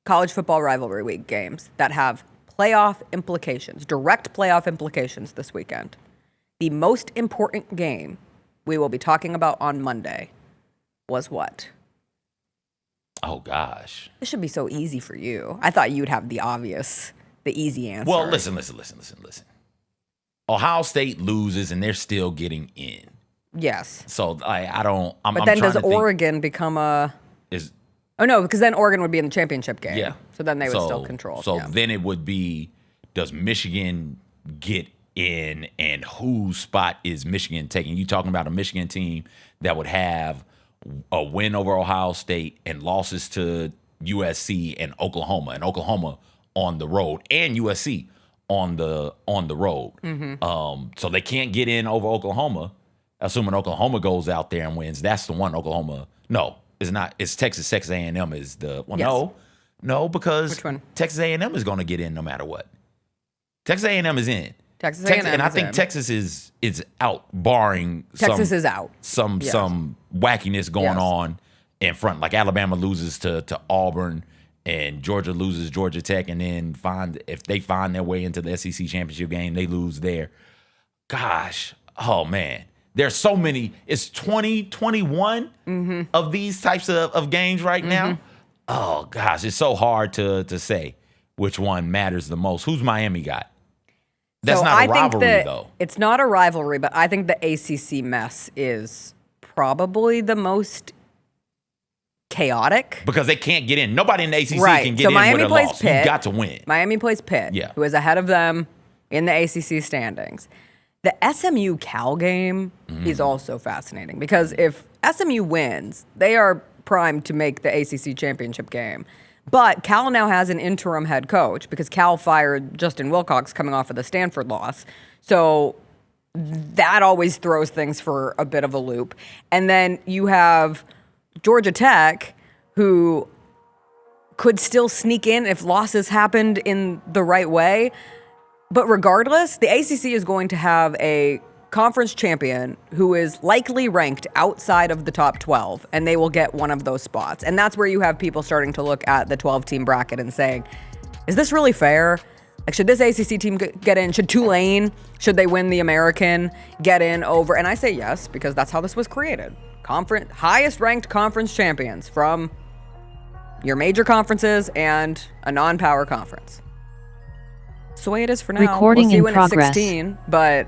college football rivalry week games that have playoff implications, direct playoff implications this weekend. The most important game we will be talking about on Monday was what? Oh, gosh. This should be so easy for you. I thought you'd have the easy answer. Well, listen. Ohio State loses, and they're still getting in. Yes. So I don't. But then does Oregon become a? Oh no, because then Oregon would be in the championship game. Yeah. So then they would still control. So then it would be: does Michigan get in, and whose spot is Michigan taking? You talking about a Michigan team that would have a win over Ohio State and losses to USC and Oklahoma on the road, and USC on the road. Mm-hmm. So they can't get in over Oklahoma, assuming Oklahoma goes out there and wins. That's the one. Oklahoma, no, it's not. It's Texas. Texas A&M is the one. Yes. No, because which one? Texas A&M is going to get in no matter what. Texas A&M is in. Texas A&M and I think Texas is out, barring Texas is out. Some wackiness going on in front. Like Alabama loses to Auburn, and Georgia loses Georgia Tech, and then if they find their way into the SEC championship game, they lose there. Gosh, oh man, there's so many. It's 21 of these types of games right now. Oh gosh, it's so hard to say which one matters the most. Who's Miami got? That's not a rivalry, though. It's not a rivalry, but I think the ACC mess is probably the most chaotic. Because they can't get in. Nobody in the ACC can get so in Miami with a plays loss. Pitt. You got to win. Miami plays Pitt, who is ahead of them in the ACC standings. The SMU-Cal game is also fascinating because if SMU wins, they are primed to make the ACC championship game. But Cal now has an interim head coach because Cal fired Justin Wilcox coming off of the Stanford loss. So that always throws things for a bit of a loop. And then you have Georgia Tech, who could still sneak in if losses happened in the right way. But regardless, the ACC is going to have a conference champion who is likely ranked outside of the top 12, and they will get one of those spots. And that's where you have people starting to look at the 12-team bracket and saying, is this really fair? Like, should this ACC team get in? Should Tulane, should they win the American, get in over? And I say yes, because that's how this was created. Highest ranked conference champions from your major conferences and a non-power conference. That's the way it is for now. Recording we'll see in when progress. It's 16, but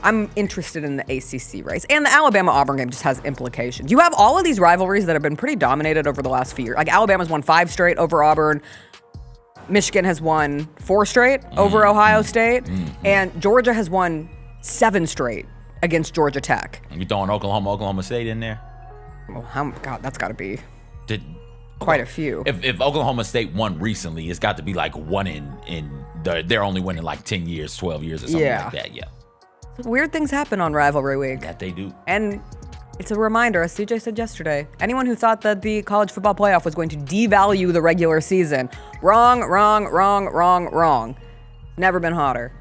I'm interested in the ACC race. And the Alabama-Auburn game just has implications. You have all of these rivalries that have been pretty dominated over the last few years. Like Alabama's won 5 straight over Auburn. Michigan has won 4 straight over Ohio State. And Georgia has won 7 straight against Georgia Tech. You throwing Oklahoma State in there? Well, God, that's got to be quite a few. If Oklahoma State won recently, it's got to be like one in they're only winning like 10 years, 12 years or something like that. Yeah. Weird things happen on Rivalry Week. That they do. And it's a reminder, as CJ said yesterday, anyone who thought that the college football playoff was going to devalue the regular season, wrong. Never been hotter.